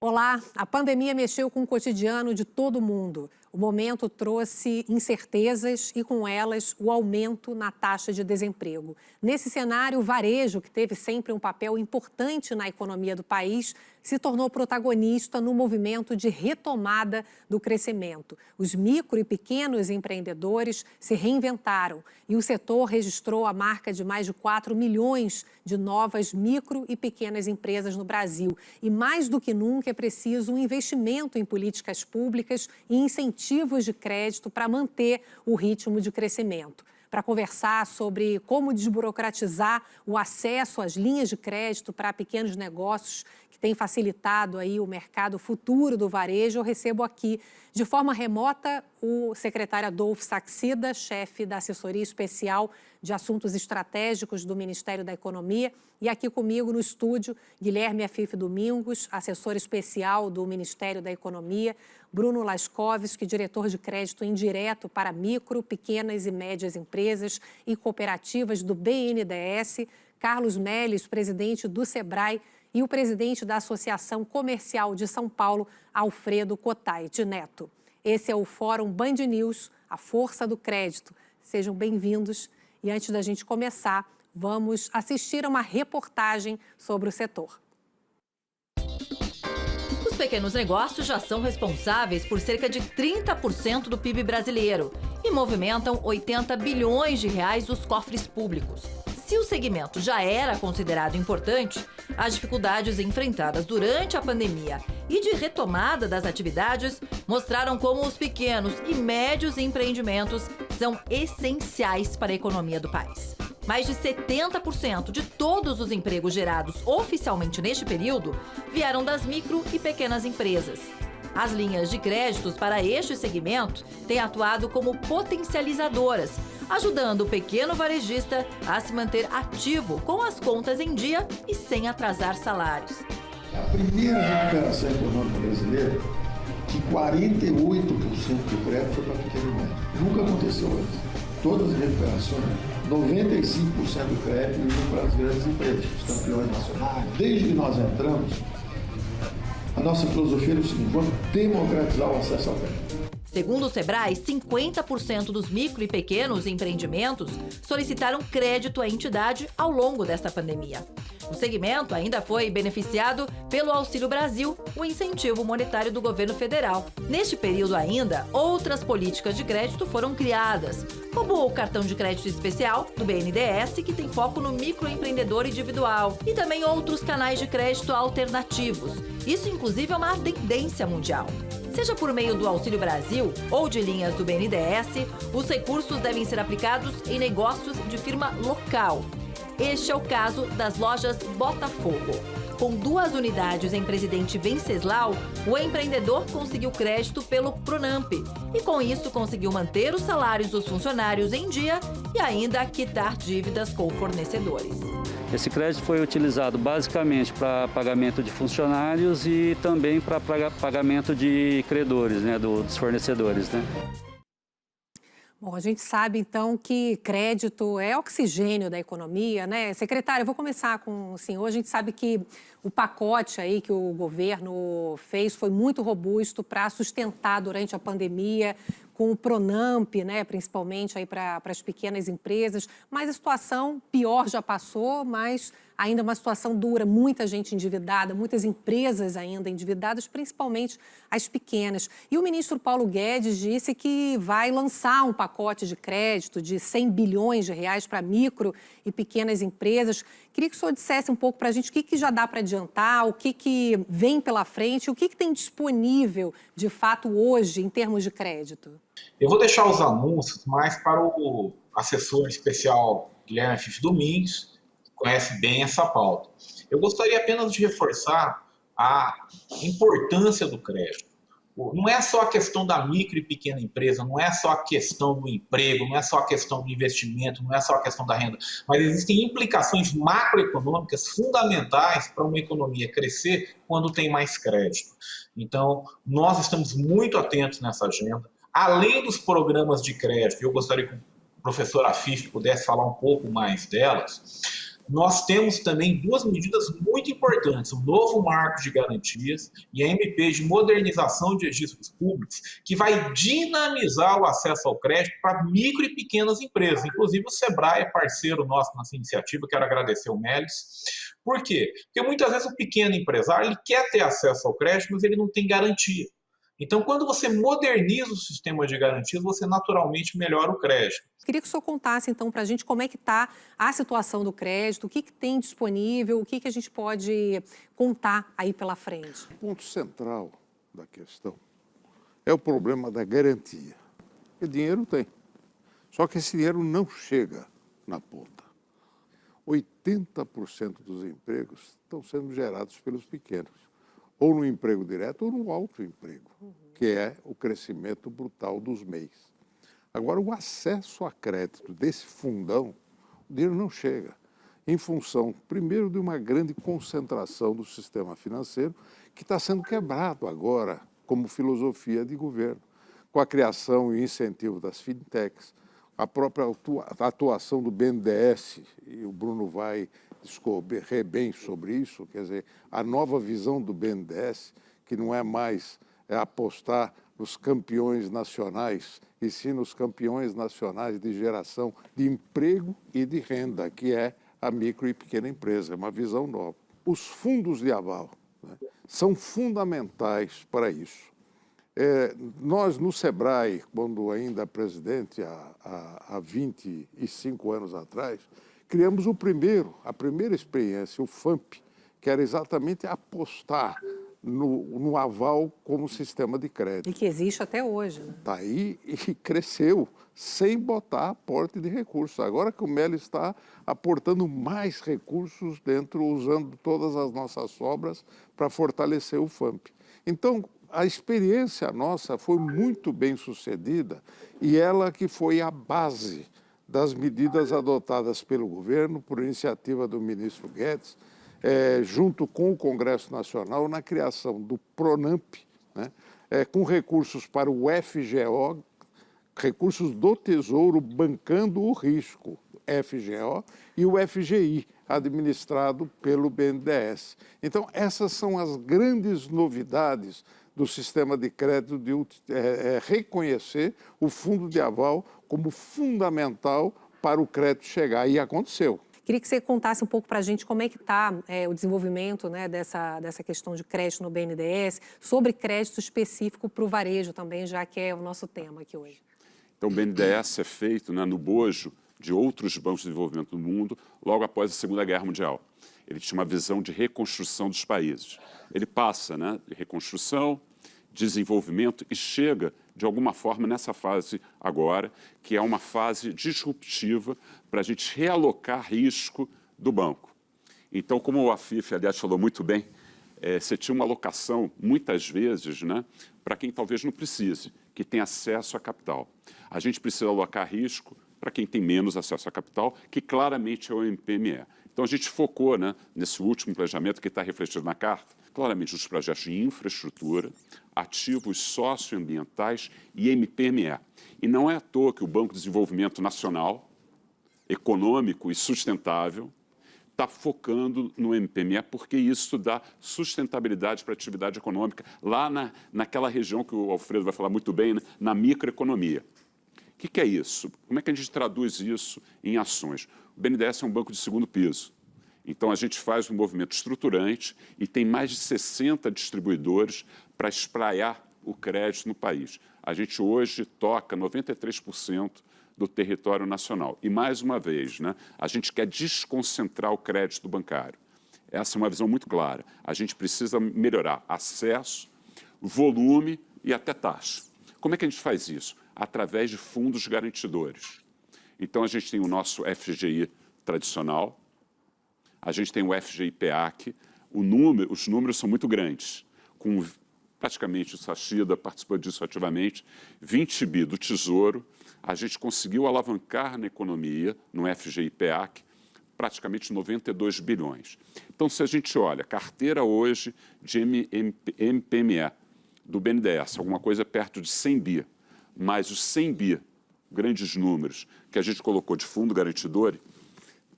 Olá, a pandemia mexeu com o cotidiano de todo mundo. O momento trouxe incertezas e, com elas, o aumento na taxa de desemprego. Nesse cenário, o varejo, que teve sempre um papel importante na economia do país, se tornou protagonista no movimento de retomada do crescimento. Os micro e pequenos empreendedores se reinventaram e o setor registrou a marca de mais de 4 milhões de novas micro e pequenas empresas no Brasil. E mais do que nunca é preciso um investimento em políticas públicas e incentivos de crédito para manter o ritmo de crescimento. Para conversar sobre como desburocratizar o acesso às linhas de crédito para pequenos negócios, que tem facilitado aí o mercado futuro do varejo, eu recebo aqui de forma remota o secretário Adolfo Saxida, chefe da Assessoria Especial de Assuntos Estratégicos do Ministério da Economia, e aqui comigo no estúdio, Guilherme Afife Domingos, assessor especial do Ministério da Economia, Bruno Lascovski, diretor de crédito indireto para micro, pequenas e médias empresas e cooperativas do BNDES, Carlos Melles, presidente do SEBRAE, e o presidente da Associação Comercial de São Paulo, Alfredo Cotait Neto. Esse é o Fórum Band News, a força do crédito. Sejam bem-vindos. E antes da gente começar, vamos assistir a uma reportagem sobre o setor. Os pequenos negócios já são responsáveis por cerca de 30% do PIB brasileiro e movimentam 80 bilhões de reais dos cofres públicos. Se o segmento já era considerado importante, as dificuldades enfrentadas durante a pandemia e de retomada das atividades mostraram como os pequenos e médios empreendimentos são essenciais para a economia do país. Mais de 70% de todos os empregos gerados oficialmente neste período vieram das micro e pequenas empresas. As linhas de créditos para este segmento têm atuado como potencializadoras, ajudando o pequeno varejista a se manter ativo com as contas em dia e sem atrasar salários. A primeira recuperação econômica brasileira, que 48% do crédito foi para pequeno e médio. Nunca aconteceu antes. Todas as recuperações, 95% do crédito iam para as grandes empresas, os campeões nacionais. Desde que nós entramos, a nossa filosofia é o seguinte: vamos democratizar o acesso ao crédito. Segundo o SEBRAE, 50% dos micro e pequenos empreendimentos solicitaram crédito à entidade ao longo desta pandemia. O segmento ainda foi beneficiado pelo Auxílio Brasil, o incentivo monetário do governo federal. Neste período ainda, outras políticas de crédito foram criadas, como o cartão de crédito especial do BNDES, que tem foco no microempreendedor individual, e também outros canais de crédito alternativos. Isso, inclusive, é uma tendência mundial. Seja por meio do Auxílio Brasil ou de linhas do BNDES, os recursos devem ser aplicados em negócios de firma local. Este é o caso das lojas Botafogo. Com 2 unidades em Presidente Venceslau, o empreendedor conseguiu crédito pelo Pronamp e, com isso, conseguiu manter os salários dos funcionários em dia e ainda quitar dívidas com fornecedores. Esse crédito foi utilizado basicamente para pagamento de funcionários e também para pagamento de credores, dos fornecedores, Bom, a gente sabe, então, que crédito é oxigênio da economia, né? Secretário, eu vou começar com o senhor. A gente sabe que o pacote aí que o governo fez foi muito robusto para sustentar durante a pandemia, com o Pronamp, né, principalmente aí para as pequenas empresas. Mas a situação pior já passou, mas ainda uma situação dura, muita gente endividada, muitas empresas ainda endividadas, principalmente as pequenas. E o ministro Paulo Guedes disse que vai lançar um pacote de crédito de 100 bilhões de reais para micro e pequenas empresas. Queria que o senhor dissesse um pouco para a gente o que já dá para adiantar, o que vem pela frente, o que tem disponível, de fato, hoje, em termos de crédito. Eu vou deixar os anúncios mais para o assessor especial Guilherme Afife Domingos, que conhece bem essa pauta. Eu gostaria apenas de reforçar a importância do crédito. Não é só a questão da micro e pequena empresa, não é só a questão do emprego, não é só a questão do investimento, não é só a questão da renda, mas existem implicações macroeconômicas fundamentais para uma economia crescer quando tem mais crédito. Então, nós estamos muito atentos nessa agenda. Além dos programas de crédito, eu gostaria que o professor Afife pudesse falar um pouco mais delas. nós temos também duas medidas muito importantes, o novo marco de garantias e a MP de modernização de registros públicos, que vai dinamizar o acesso ao crédito para micro e pequenas empresas. Inclusive o Sebrae é parceiro nosso nessa iniciativa, quero agradecer o Melis. Por quê? Porque muitas vezes o pequeno empresário ele quer ter acesso ao crédito, mas ele não tem garantia. Então, quando você moderniza o sistema de garantias, você naturalmente melhora o crédito. Queria que o senhor contasse, então, para a gente como é que está a situação do crédito, o que tem disponível, o que a gente pode contar aí pela frente. O ponto central da questão é o problema da garantia. Porque dinheiro tem, só que esse dinheiro não chega na ponta. 80% dos empregos estão sendo gerados pelos pequenos, ou no emprego direto ou no autoemprego, que é o crescimento brutal dos MEIs. Agora, o acesso a crédito desse fundão, o dinheiro não chega, em função, primeiro, de uma grande concentração do sistema financeiro, que está sendo quebrado agora como filosofia de governo, com a criação e incentivo das fintechs, a própria atuação do BNDES, e o Bruno vai discorrer bem sobre isso, quer dizer, a nova visão do BNDES, que não é mais apostar nos campeões nacionais, e sim nos campeões nacionais de geração de emprego e de renda, que é a micro e pequena empresa, é uma visão nova. Os fundos de aval, né, são fundamentais para isso. Nós, no Sebrae, quando ainda presidente, há 25 anos atrás, criamos a primeira experiência, o FAMP, que era exatamente apostar no aval como sistema de crédito. E que existe até hoje, né? Está aí e cresceu, sem botar aporte de recursos. Agora que o Meli está aportando mais recursos dentro, usando todas as nossas sobras para fortalecer o FAMP. Então, a experiência nossa foi muito bem sucedida e ela que foi a base das medidas adotadas pelo governo, por iniciativa do ministro Guedes, junto com o Congresso Nacional, na criação do PRONAMP, né, com recursos para o FGO, recursos do Tesouro bancando o risco, FGO, e o FGI, administrado pelo BNDES. Então, essas são as grandes novidades do sistema de crédito, de reconhecer o fundo de aval como fundamental para o crédito chegar. E aconteceu. Queria que você contasse um pouco para a gente como é que está o desenvolvimento, né, dessa questão de crédito no BNDES, sobre crédito específico para o varejo também, já que é o nosso tema aqui hoje. Então, o BNDES é feito, né, no bojo de outros bancos de desenvolvimento do mundo, logo após a Segunda Guerra Mundial. Ele tinha uma visão de reconstrução dos países. Ele passa, né, de reconstrução, desenvolvimento e chega, de alguma forma, nessa fase agora, que é uma fase disruptiva para a gente realocar risco do banco. Então, como o Afif, aliás, falou muito bem, você tinha uma alocação, muitas vezes, né, para quem talvez não precise, que tem acesso a capital. A gente precisa alocar risco para quem tem menos acesso a capital, que claramente é o MPME. Então, a gente focou, né, nesse último planejamento que está refletido na carta, claramente nos projetos de infraestrutura, ativos socioambientais e MPME. E não é à toa que o Banco de Desenvolvimento Nacional, Econômico e Sustentável, está focando no MPME, porque isso dá sustentabilidade para a atividade econômica, lá naquela região que o Alfredo vai falar muito bem, né, na microeconomia. O que é isso? Como é que a gente traduz isso em ações? O BNDES é um banco de segundo piso. Então, a gente faz um movimento estruturante e tem mais de 60 distribuidores para espraiar o crédito no país. A gente hoje toca 93% do território nacional. E, mais uma vez, né, a gente quer desconcentrar o crédito bancário. Essa é uma visão muito clara. A gente precisa melhorar acesso, volume e até taxa. Como é que a gente faz isso? Através de fundos garantidores. Então, a gente tem o nosso FGI tradicional, a gente tem o FGI-PEAC, os números são muito grandes, com praticamente o Sachida participou disso ativamente, 20 bi do Tesouro, a gente conseguiu alavancar na economia, no FGI-PEAC, praticamente 92 bilhões. Então, se a gente olha, carteira hoje de MPME do BNDES, alguma coisa perto de 100 bi, mas os 100 bi, grandes números, que a gente colocou de fundo garantidor,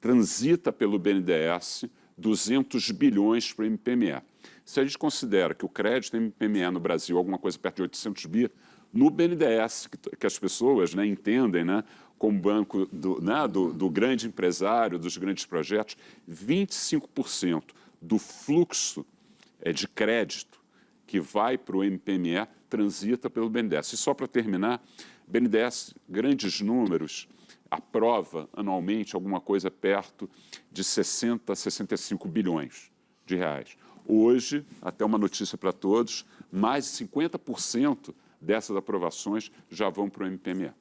transita pelo BNDES 200 bilhões para o MPME. Se a gente considera que o crédito MPME no Brasil é alguma coisa perto de 800 bi, no BNDES, que as pessoas, né, entendem, né, como banco do grande empresário, dos grandes projetos, 25% do fluxo de crédito que vai para o MPME transita pelo BNDES. E só para terminar, BNDES, grandes números, aprova anualmente alguma coisa perto de 60 a 65 bilhões de reais. Hoje, até uma notícia para todos, mais de 50% dessas aprovações já vão para o MPME.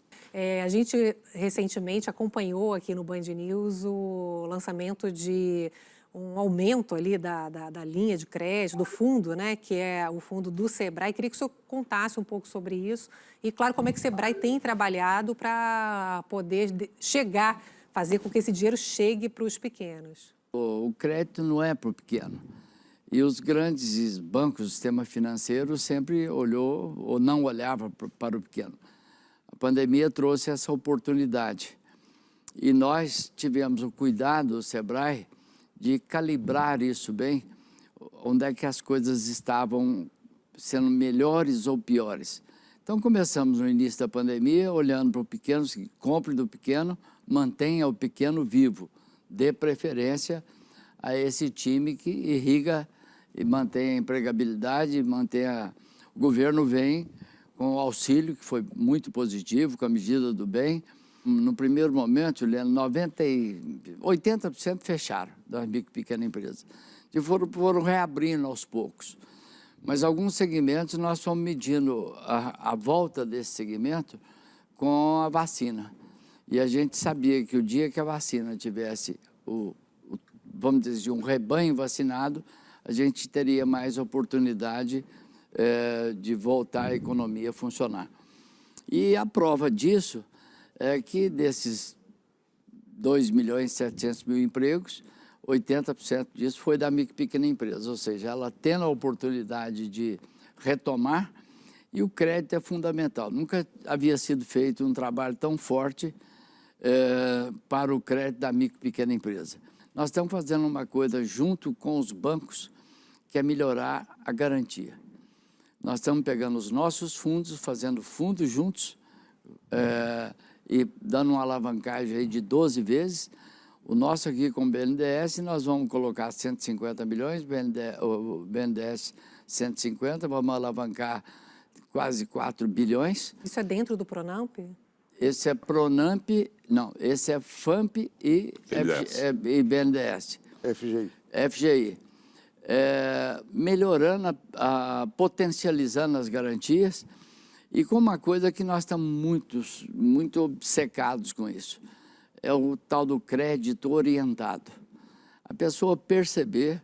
A gente recentemente acompanhou aqui no Band News o lançamento de um aumento ali da linha de crédito, do fundo, né, que é o fundo do Sebrae. Queria que o senhor contasse um pouco sobre isso e, claro, como é que o Sebrae tem trabalhado para poder fazer com que esse dinheiro chegue para os pequenos. O crédito não é para o pequeno. E os grandes bancos, o sistema financeiro, sempre olhou ou não olhava para o pequeno. A pandemia trouxe essa oportunidade. E nós tivemos o cuidado, o Sebrae, de calibrar isso bem, onde é que as coisas estavam sendo melhores ou piores. Então, começamos no início da pandemia, olhando para o pequeno, compre do pequeno, mantenha o pequeno vivo, dê preferência a esse time que irriga e mantém a empregabilidade, o governo vem com o auxílio, que foi muito positivo, com a medida do bem. No primeiro momento, Juliano, 80% fecharam das micro e pequenas empresas. E foram reabrindo aos poucos. Mas alguns segmentos nós fomos medindo a volta desse segmento com a vacina. E a gente sabia que o dia que a vacina tivesse, vamos dizer, um rebanho vacinado, a gente teria mais oportunidade de voltar a economia a funcionar. E a prova disso é que desses 2.700.000 empregos, 80% disso foi da micro e pequena empresa, ou seja, ela tendo a oportunidade de retomar, e o crédito é fundamental. Nunca havia sido feito um trabalho tão forte para o crédito da micro e pequena empresa. Nós estamos fazendo uma coisa junto com os bancos, que é melhorar a garantia. Nós estamos pegando os nossos fundos, fazendo fundos juntos e dando uma alavancagem aí de 12 vezes. O nosso aqui com o BNDES, nós vamos colocar 150 milhões, o BNDES 150, vamos alavancar quase 4 bilhões. Isso é dentro do Pronamp? Esse é Pronamp, não, esse é FAMP e BNDES. FGI. Melhorando, potencializando as garantias e com uma coisa que nós estamos muito obcecados com isso, é o tal do crédito orientado. A pessoa perceber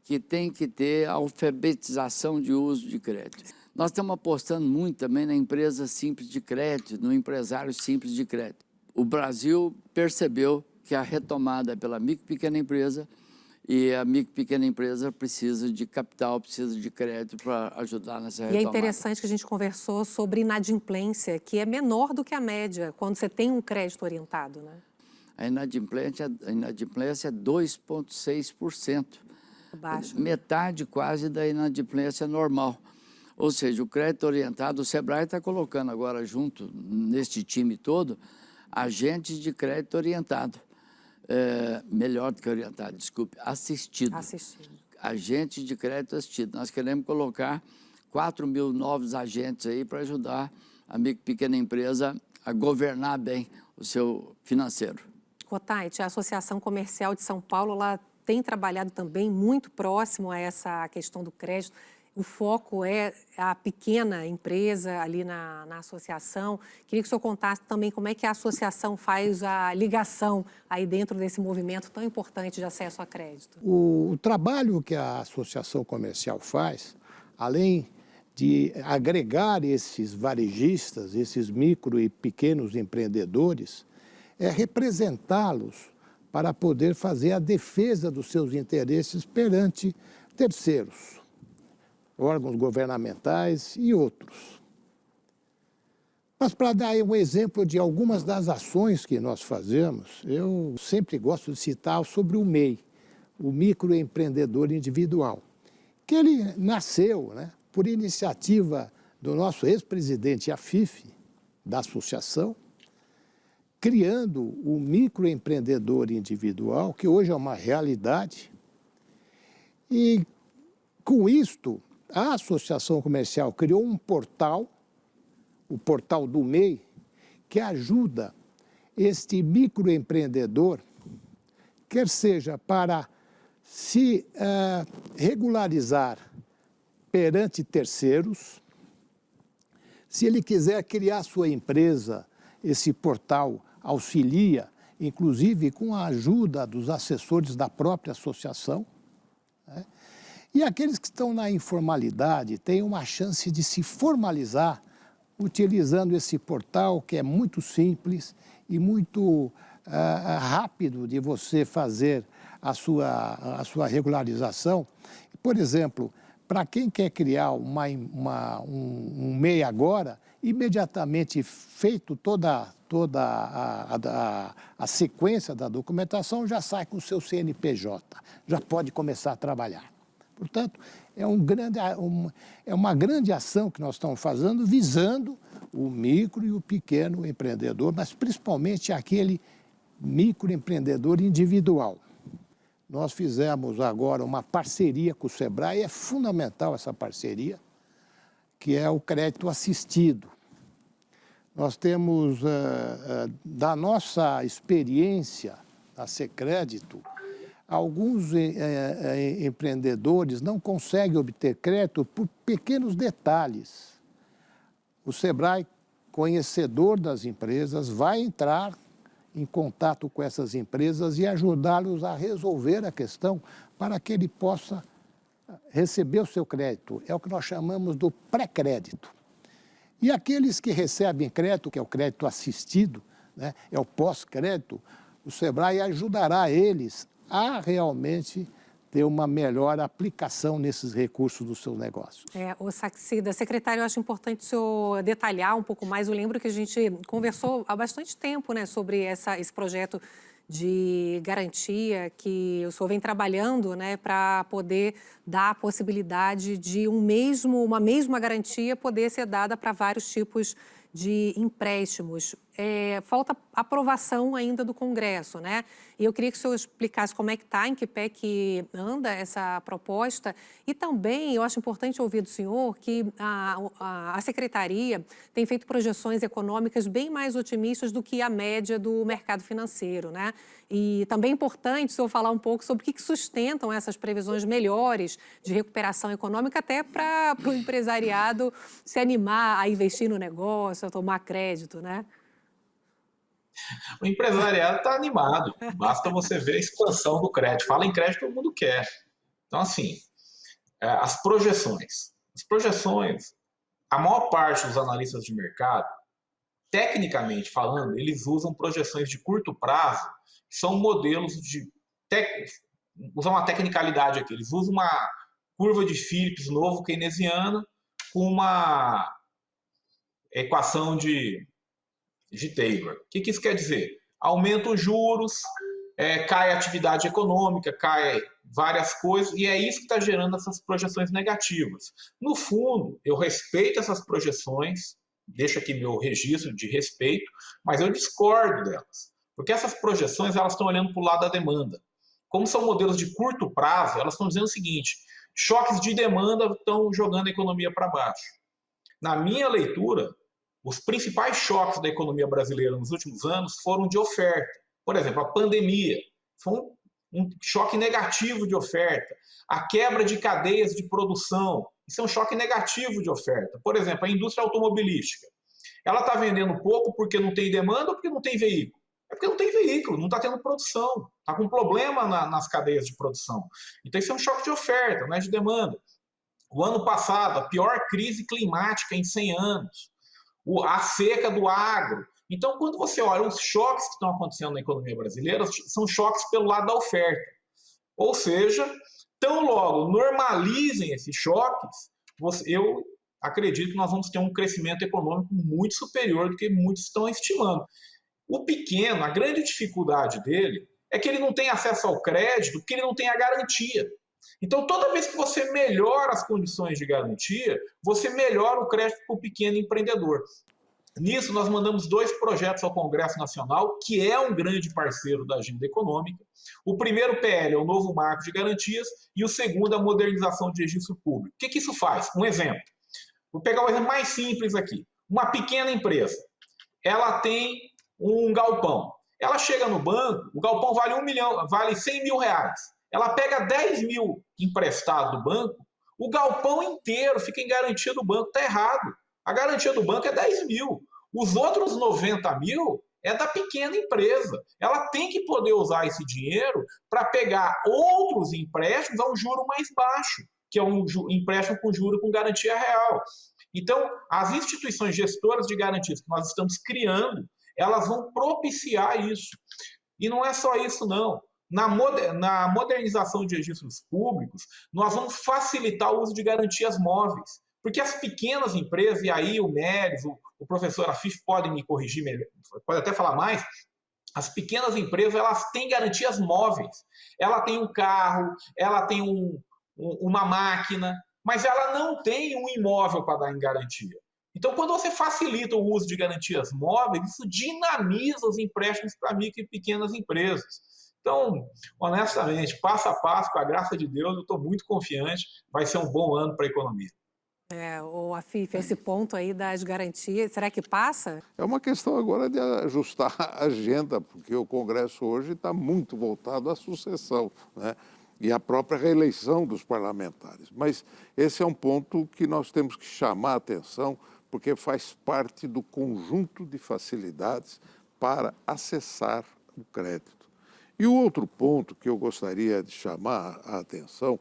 que tem que ter a alfabetização de uso de crédito. Nós estamos apostando muito também na empresa simples de crédito, no empresário simples de crédito. O Brasil percebeu que a retomada é pela micro e pequena empresa, e a micro e pequena empresa precisa de capital, precisa de crédito para ajudar nessa retomada. E é interessante que a gente conversou sobre inadimplência, que é menor do que a média, quando você tem um crédito orientado, né? A inadimplência é 2,6%. Baixo. Metade quase da inadimplência normal. Ou seja, o crédito orientado, o Sebrae está colocando agora junto, neste time todo, agentes de crédito orientado. Melhor do que orientado, desculpe, assistido. Agente de crédito assistido. Nós queremos colocar 4 mil novos agentes aí para ajudar a micro e pequena empresa a governar bem o seu financeiro. Cottait, a Associação Comercial de São Paulo, ela tem trabalhado também muito próximo a essa questão do crédito. O foco é a pequena empresa ali na associação. Queria que o senhor contasse também como é que a associação faz a ligação aí dentro desse movimento tão importante de acesso a crédito. O trabalho que a Associação Comercial faz, além de agregar esses varejistas, esses micro e pequenos empreendedores, é representá-los para poder fazer a defesa dos seus interesses perante terceiros, órgãos governamentais e outros. Mas para dar aí um exemplo de algumas das ações que nós fazemos, eu sempre gosto de citar sobre o MEI, o microempreendedor individual, que ele nasceu, né, por iniciativa do nosso ex-presidente Afife, da associação, criando o microempreendedor individual, que hoje é uma realidade. E com isto, a Associação Comercial criou um portal, o portal do MEI, que ajuda este microempreendedor, quer seja para se regularizar perante terceiros, se ele quiser criar sua empresa, esse portal auxilia, inclusive com a ajuda dos assessores da própria associação, né? E aqueles que estão na informalidade têm uma chance de se formalizar utilizando esse portal, que é muito simples e muito rápido de você fazer a sua regularização. Por exemplo, para quem quer criar um MEI agora, imediatamente feito toda a sequência da documentação, já sai com o seu CNPJ, já pode começar a trabalhar. Portanto, é uma grande ação que nós estamos fazendo, visando o micro e o pequeno empreendedor, mas principalmente aquele microempreendedor individual. Nós fizemos agora uma parceria com o Sebrae, é fundamental essa parceria, que é o crédito assistido. Nós temos, da nossa experiência a Secrédito, alguns empreendedores não conseguem obter crédito por pequenos detalhes. O Sebrae, conhecedor das empresas, vai entrar em contato com essas empresas e ajudá-los a resolver a questão para que ele possa receber o seu crédito. É o que nós chamamos do pré-crédito. E aqueles que recebem crédito, que é o crédito assistido, né, é o pós-crédito, o Sebrae ajudará eles a realmente ter uma melhor aplicação nesses recursos dos seus negócios. O Saxida, secretário, eu acho importante o senhor detalhar um pouco mais. Eu lembro que a gente conversou há bastante tempo, né, sobre esse projeto de garantia que o senhor vem trabalhando, né, para poder dar a possibilidade de uma mesma garantia poder ser dada para vários tipos de empréstimos. Falta aprovação ainda do Congresso, né? E eu queria que o senhor explicasse como é que está, em que pé que anda essa proposta. E também eu acho importante ouvir do senhor que a Secretaria tem feito projeções econômicas bem mais otimistas do que a média do mercado financeiro, né? E também é importante o senhor falar um pouco sobre o que sustentam essas previsões melhores de recuperação econômica, até para o empresariado se animar a investir no negócio, a tomar crédito, né? O empresariado está animado, basta você ver a expansão do crédito. Fala em crédito, todo mundo quer. Então, assim, as projeções, a maior parte dos analistas de mercado, tecnicamente falando, eles usam projeções de curto prazo, que são modelos usam uma tecnicalidade aqui, eles usam uma curva de Phillips novo keynesiana com uma equação de Taylor. O que isso quer dizer? Aumenta os juros, cai a atividade econômica, cai várias coisas, e é isso que está gerando essas projeções negativas. No fundo, eu respeito essas projeções, deixo aqui meu registro de respeito, mas eu discordo delas, porque essas projeções elas estão olhando para o lado da demanda. Como são modelos de curto prazo, elas estão dizendo o seguinte: choques de demanda estão jogando a economia para baixo. Na minha leitura, os principais choques da economia brasileira nos últimos anos foram de oferta. Por exemplo, a pandemia foi um choque negativo de oferta. A quebra de cadeias de produção, isso é um choque negativo de oferta. Por exemplo, a indústria automobilística. Ela está vendendo pouco porque não tem demanda ou porque não tem veículo? É porque não tem veículo, não está tendo produção. Está com problema nas cadeias de produção. Então, isso é um choque de oferta, não é de demanda. O ano passado, a pior crise climática em 100 anos. A seca do agro. Então, quando você olha os choques que estão acontecendo na economia brasileira, são choques pelo lado da oferta. Ou seja, tão logo normalizem esses choques, eu acredito que nós vamos ter um crescimento econômico muito superior do que muitos estão estimando. O pequeno, a grande dificuldade dele é que ele não tem acesso ao crédito, porque ele não tem a garantia. Então, toda vez que você melhora as condições de garantia, você melhora o crédito para o pequeno empreendedor. Nisso, nós mandamos 2 projetos ao Congresso Nacional, que é um grande parceiro da agenda econômica. O primeiro PL é o novo marco de garantias e o segundo a modernização de registro público. O que isso faz? Um exemplo. Vou pegar o exemplo mais simples aqui. Uma pequena empresa, ela tem um galpão. Ela chega no banco, o galpão vale 1 milhão, vale 100 mil reais. Ela pega 10 mil emprestado do banco, o galpão inteiro fica em garantia do banco. Está errado. A garantia do banco é 10 mil. Os outros 90 mil é da pequena empresa. Ela tem que poder usar esse dinheiro para pegar outros empréstimos a um juro mais baixo, que é um empréstimo com juro com garantia real. Então, as instituições gestoras de garantias que nós estamos criando, elas vão propiciar isso. E não é só isso, não. Na modernização de registros públicos, nós vamos facilitar o uso de garantias móveis. Porque as pequenas empresas, e aí o Méris, o professor Afif podem me corrigir melhor, pode até falar mais, as pequenas empresas elas têm garantias móveis. Ela tem um carro, ela tem uma máquina, mas ela não tem um imóvel para dar em garantia. Então, quando você facilita o uso de garantias móveis, isso dinamiza os empréstimos para micro e pequenas empresas. Então, honestamente, passo a passo, com a graça de Deus, eu estou muito confiante, vai ser um bom ano para a economia. O Afif, esse ponto aí das garantias, será que passa? É uma questão agora de ajustar a agenda, porque o Congresso hoje está muito voltado à sucessão, né? E à própria reeleição dos parlamentares. Mas esse é um ponto que nós temos que chamar a atenção, porque faz parte do conjunto de facilidades para acessar o crédito. E o outro ponto que eu gostaria de chamar a atenção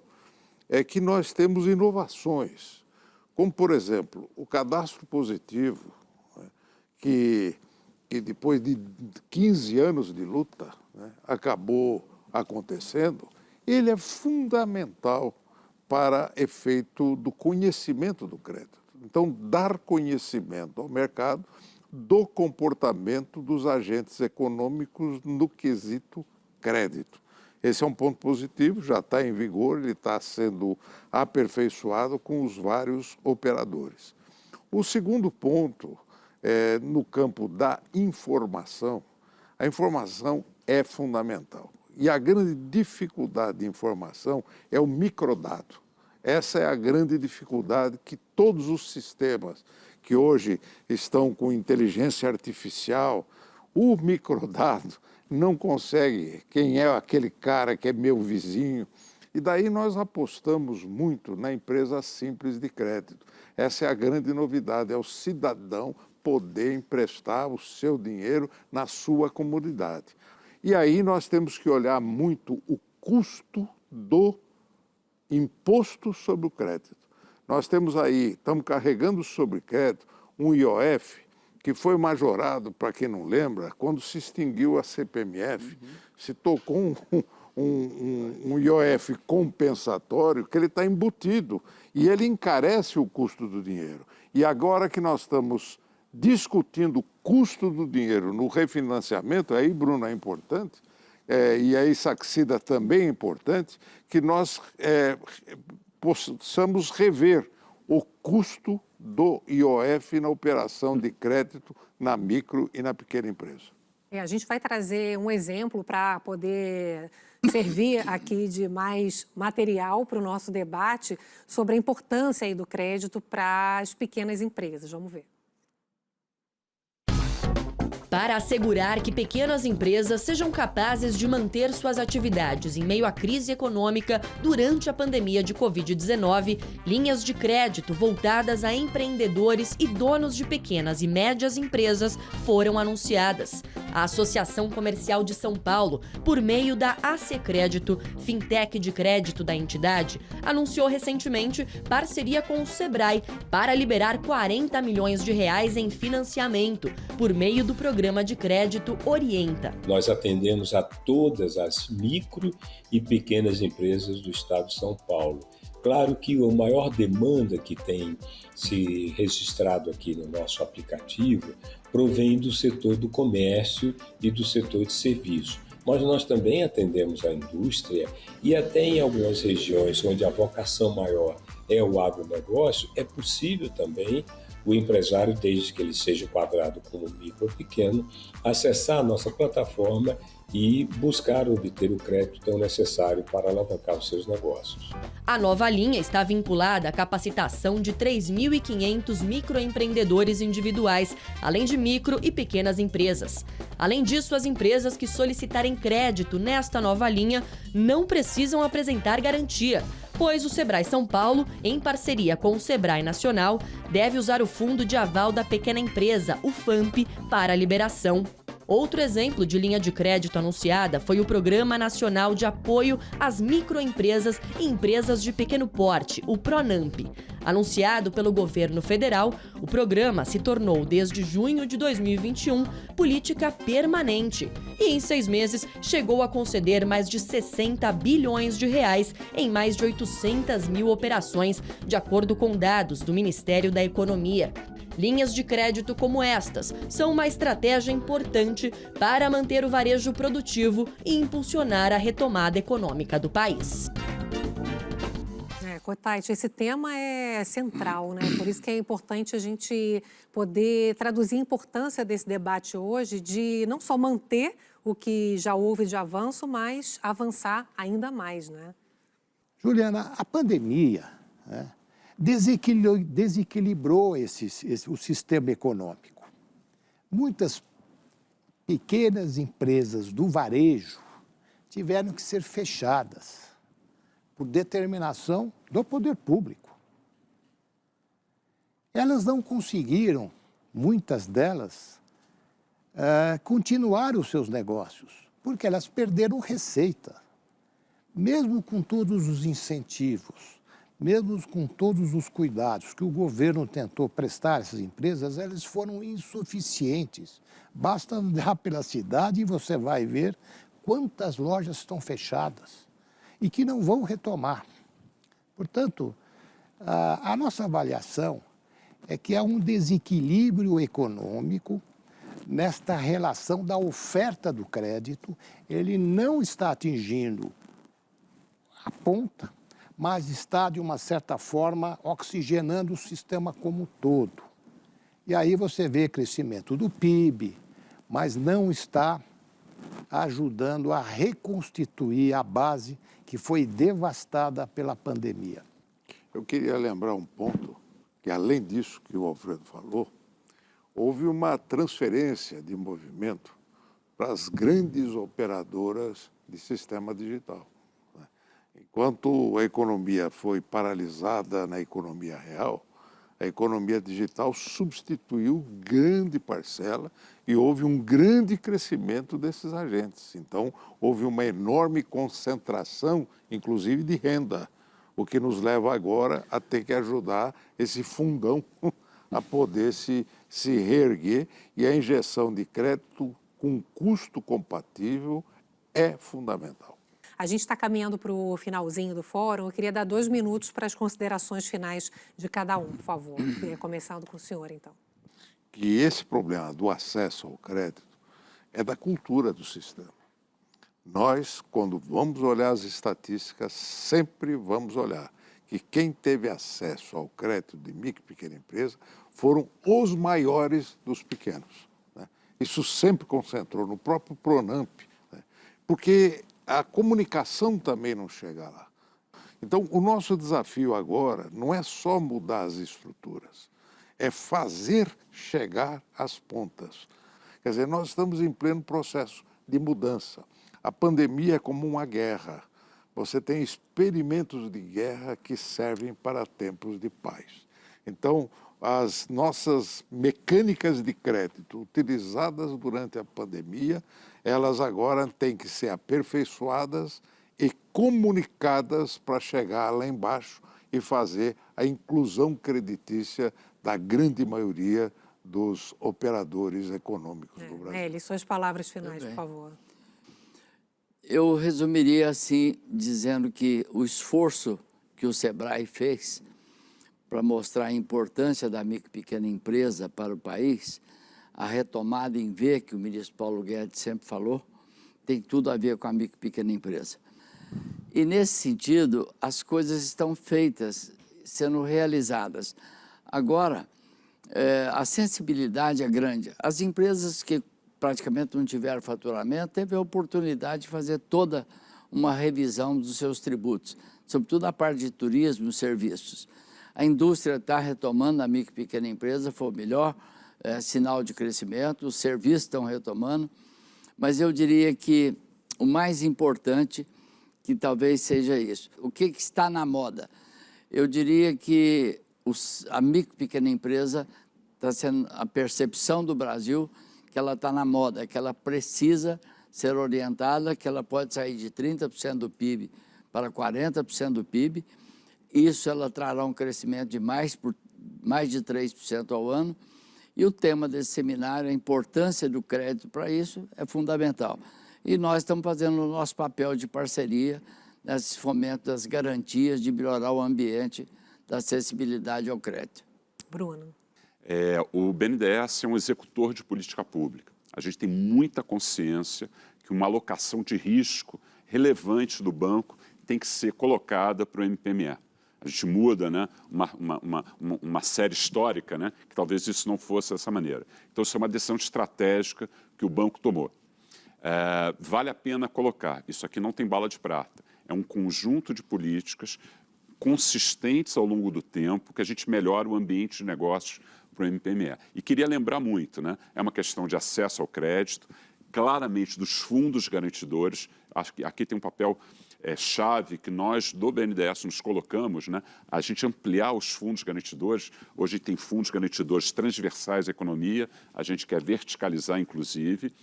é que nós temos inovações, como, por exemplo, o cadastro positivo, né, que depois de 15 anos de luta, né, acabou acontecendo. Ele é fundamental para efeito do conhecimento do crédito. Então, dar conhecimento ao mercado do comportamento dos agentes econômicos no quesito crédito. Esse é um ponto positivo, já está em vigor, ele está sendo aperfeiçoado com os vários operadores. O segundo ponto é no campo da informação. A informação é fundamental. E a grande dificuldade de informação é o microdado. Essa é a grande dificuldade que todos os sistemas que hoje estão com inteligência artificial, o microdado não consegue, quem é aquele cara que é meu vizinho. E daí nós apostamos muito na empresa simples de crédito. Essa é a grande novidade, é o cidadão poder emprestar o seu dinheiro na sua comunidade. E aí nós temos que olhar muito o custo do imposto sobre o crédito. Nós temos aí, estamos carregando sobre crédito um IOF que foi majorado, para quem não lembra, quando se extinguiu a CPMF, se tocou um IOF compensatório que ele está embutido e ele encarece o custo do dinheiro. E agora que nós estamos discutindo o custo do dinheiro no refinanciamento, aí, Bruno, é importante, e aí, Saxida, também é importante, que nós possamos rever o custo do IOF na operação de crédito na micro e na pequena empresa. A gente vai trazer um exemplo para poder servir aqui de mais material para o nosso debate sobre a importância aí do crédito para as pequenas empresas. Vamos ver. Para assegurar que pequenas empresas sejam capazes de manter suas atividades em meio à crise econômica durante a pandemia de Covid-19, linhas de crédito voltadas a empreendedores e donos de pequenas e médias empresas foram anunciadas. A Associação Comercial de São Paulo, por meio da AC Crédito, fintech de crédito da entidade, anunciou recentemente parceria com o Sebrae para liberar 40 milhões de reais em financiamento por meio do programa de crédito Orienta. Nós atendemos a todas as micro e pequenas empresas do estado de São Paulo, Claro que a maior demanda que tem se registrado aqui no nosso aplicativo provém do setor do comércio e do setor de serviço. Mas nós também atendemos a indústria e até em algumas regiões onde a vocação maior é o agronegócio, é possível também o empresário, desde que ele seja enquadrado como micro ou pequeno, acessar a nossa plataforma e buscar obter o crédito tão necessário para alavancar os seus negócios. A nova linha está vinculada à capacitação de 3.500 microempreendedores individuais, além de micro e pequenas empresas. Além disso, as empresas que solicitarem crédito nesta nova linha não precisam apresentar garantia, pois o Sebrae São Paulo, em parceria com o Sebrae Nacional, deve usar o Fundo de Aval da Pequena Empresa, o FAMP, para a liberação. Outro exemplo de linha de crédito anunciada foi o Programa Nacional de Apoio às Microempresas e Empresas de Pequeno Porte, o PRONAMP. Anunciado pelo governo federal, o programa se tornou, desde junho de 2021, política permanente e, em 6 meses, chegou a conceder mais de 60 bilhões de reais em mais de 800 mil operações, de acordo com dados do Ministério da Economia. Linhas de crédito como estas são uma estratégia importante para manter o varejo produtivo e impulsionar a retomada econômica do país. Cotati, esse tema é central, né? Por isso que é importante a gente poder traduzir a importância desse debate hoje de não só manter o que já houve de avanço, mas avançar ainda mais, né? Juliana, a pandemia, né, desequilibrou o sistema econômico. Muitas pequenas empresas do varejo tiveram que ser fechadas por determinação do poder público. Elas não conseguiram, muitas delas, continuar os seus negócios, porque elas perderam receita. Mesmo com todos os incentivos, mesmo com todos os cuidados que o governo tentou prestar a essas empresas, eles foram insuficientes. Basta andar pela cidade e você vai ver quantas lojas estão fechadas e que não vão retomar. Portanto, a nossa avaliação é que há um desequilíbrio econômico nesta relação da oferta do crédito. Ele não está atingindo a ponta, mas está, de uma certa forma, oxigenando o sistema como um todo. E aí você vê crescimento do PIB, mas não está ajudando a reconstituir a base que foi devastada pela pandemia. Eu queria lembrar um ponto, que além disso que o Alfredo falou, houve uma transferência de movimento para as grandes operadoras de sistema digital. Enquanto a economia foi paralisada na economia real, a economia digital substituiu grande parcela e houve um grande crescimento desses agentes. Então, houve uma enorme concentração, inclusive de renda, o que nos leva agora a ter que ajudar esse fundão a poder se reerguer, e a injeção de crédito com custo compatível é fundamental. A gente está caminhando para o finalzinho do fórum. Eu queria dar 2 minutos para as considerações finais de cada um, por favor. Começando com o senhor, então. Que esse problema do acesso ao crédito é da cultura do sistema. Nós, quando vamos olhar as estatísticas, sempre vamos olhar que quem teve acesso ao crédito de micro e pequena empresa foram os maiores dos pequenos, né? Isso sempre concentrou no próprio PRONAMP, né? Porque a comunicação também não chega lá. Então, o nosso desafio agora não é só mudar as estruturas, é fazer chegar às pontas. Quer dizer, nós estamos em pleno processo de mudança. A pandemia é como uma guerra. Você tem experimentos de guerra que servem para tempos de paz. Então, as nossas mecânicas de crédito utilizadas durante a pandemia, elas agora têm que ser aperfeiçoadas e comunicadas para chegar lá embaixo e fazer a inclusão creditícia da grande maioria dos operadores econômicos do Brasil. Nelly, suas palavras finais, por favor. Eu resumiria assim, dizendo que o esforço que o SEBRAE fez para mostrar a importância da micro e pequena empresa para o país, a retomada em V, que o ministro Paulo Guedes sempre falou, tem tudo a ver com a micro e pequena empresa. E, nesse sentido, as coisas estão feitas, sendo realizadas. Agora, a sensibilidade é grande. As empresas que praticamente não tiveram faturamento teve a oportunidade de fazer toda uma revisão dos seus tributos, sobretudo a parte de turismo e serviços. A indústria está retomando, a micro e pequena empresa foi o melhor sinal de crescimento, os serviços estão retomando, mas eu diria que o mais importante que talvez seja isso. O que está na moda? Eu diria que a micro e pequena empresa está sendo a percepção do Brasil que ela está na moda, que ela precisa ser orientada, que ela pode sair de 30% do PIB para 40% do PIB. Isso ela trará um crescimento de mais de 3% ao ano. E o tema desse seminário, a importância do crédito para isso, é fundamental. E nós estamos fazendo o nosso papel de parceria nesse fomento das garantias de melhorar o ambiente da acessibilidade ao crédito. Bruno. O BNDES é um executor de política pública. A gente tem muita consciência que uma alocação de risco relevante do banco tem que ser colocada para o MPME. A gente muda, né, uma série histórica, né, que talvez isso não fosse dessa maneira. Então, isso é uma decisão estratégica que o banco tomou. Vale a pena colocar, isso aqui não tem bala de prata, é um conjunto de políticas consistentes ao longo do tempo que a gente melhora o ambiente de negócios para o MPME. E queria lembrar muito, né, é uma questão de acesso ao crédito, claramente dos fundos garantidores, acho que aqui tem um papel chave que nós do BNDES nos colocamos, né, a gente ampliar os fundos garantidores. Hoje tem fundos garantidores transversais à economia, a gente quer verticalizar, inclusive.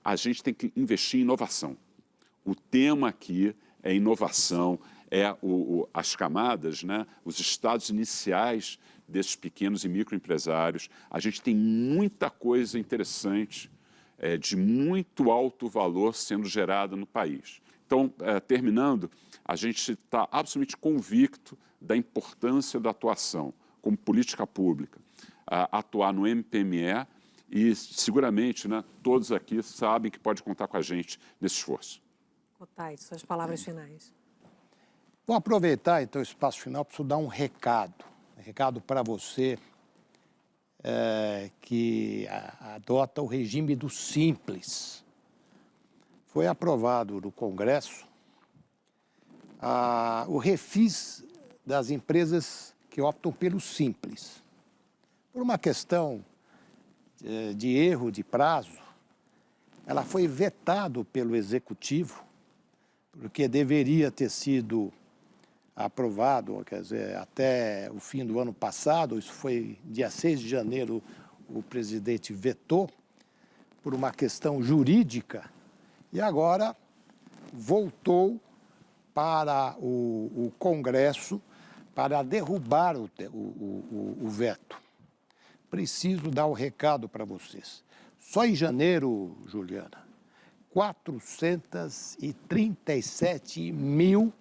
A gente tem que investir em inovação. O tema aqui é inovação, as camadas, né, os estados iniciais desses pequenos e microempresários. A gente tem muita coisa interessante, de muito alto valor sendo gerada no país. Então, terminando, a gente está absolutamente convicto da importância da atuação como política pública, atuar no MPME e, seguramente, né, todos aqui sabem que pode contar com a gente nesse esforço. Cotay, suas palavras finais. Vou aproveitar, então, o espaço final para dar um recado para você que adota o regime do Simples. Foi aprovado no Congresso o refis das empresas que optam pelo Simples. Por uma questão de erro de prazo, ela foi vetado pelo Executivo, porque deveria ter sido aprovado, quer dizer, até o fim do ano passado. Isso foi dia 6 de janeiro, o presidente vetou por uma questão jurídica e agora voltou para o Congresso para derrubar o veto. Preciso dar o recado para vocês. Só em janeiro, Juliana, 437 mil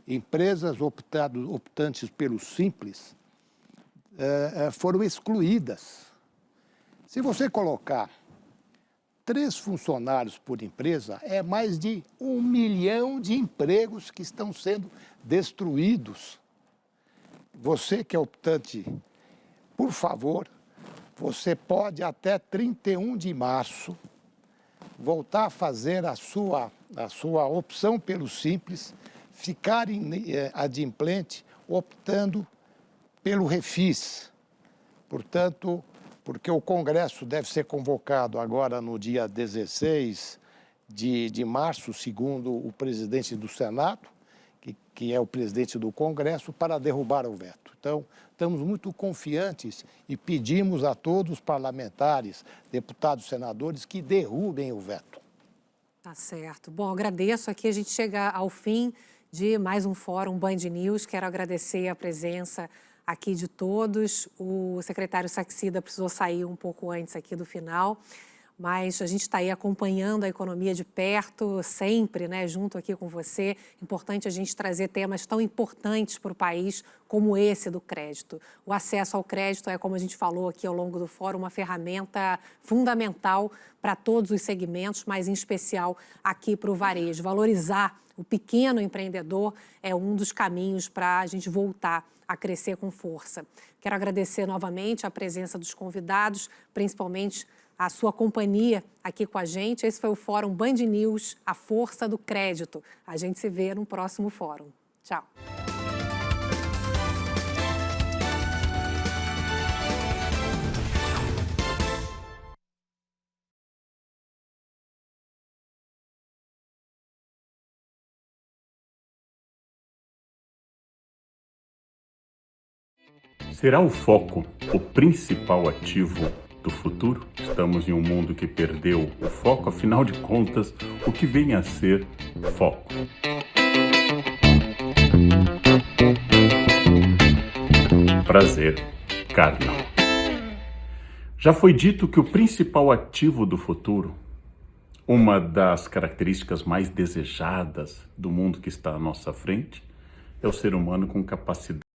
empresas optantes pelo Simples foram excluídas. Se você colocar 3 funcionários por empresa, é mais de 1 milhão de empregos que estão sendo destruídos. Você que é optante, por favor, você pode até 31 de março voltar a fazer a sua opção pelo Simples, ficar adimplente optando pelo refis. Portanto, porque o Congresso deve ser convocado agora no dia 16 de março, segundo o presidente do Senado, que é o presidente do Congresso, para derrubar o veto. Então, estamos muito confiantes e pedimos a todos os parlamentares, deputados, senadores, que derrubem o veto. Tá certo. Bom, agradeço. Aqui a gente chega ao fim de mais um Fórum Band News. Quero agradecer a presença aqui de todos. O secretário Saxida precisou sair um pouco antes aqui do final. mas a gente está aí acompanhando a economia de perto, sempre, né, junto aqui com você. Importante a gente trazer temas tão importantes para o país como esse do crédito. O acesso ao crédito é, como a gente falou aqui ao longo do fórum, uma ferramenta fundamental para todos os segmentos, mas em especial aqui para o varejo. Valorizar o pequeno empreendedor é um dos caminhos para a gente voltar a crescer com força. Quero agradecer novamente a presença dos convidados, principalmente a sua companhia aqui com a gente. Esse foi o Fórum Band News, a força do crédito. A gente se vê no próximo fórum. Tchau. Será o foco o principal ativo do futuro? Estamos em um mundo que perdeu o foco, afinal de contas, o que vem a ser foco? Prazer carnal. Já foi dito que o principal ativo do futuro, uma das características mais desejadas do mundo que está à nossa frente, é o ser humano com capacidade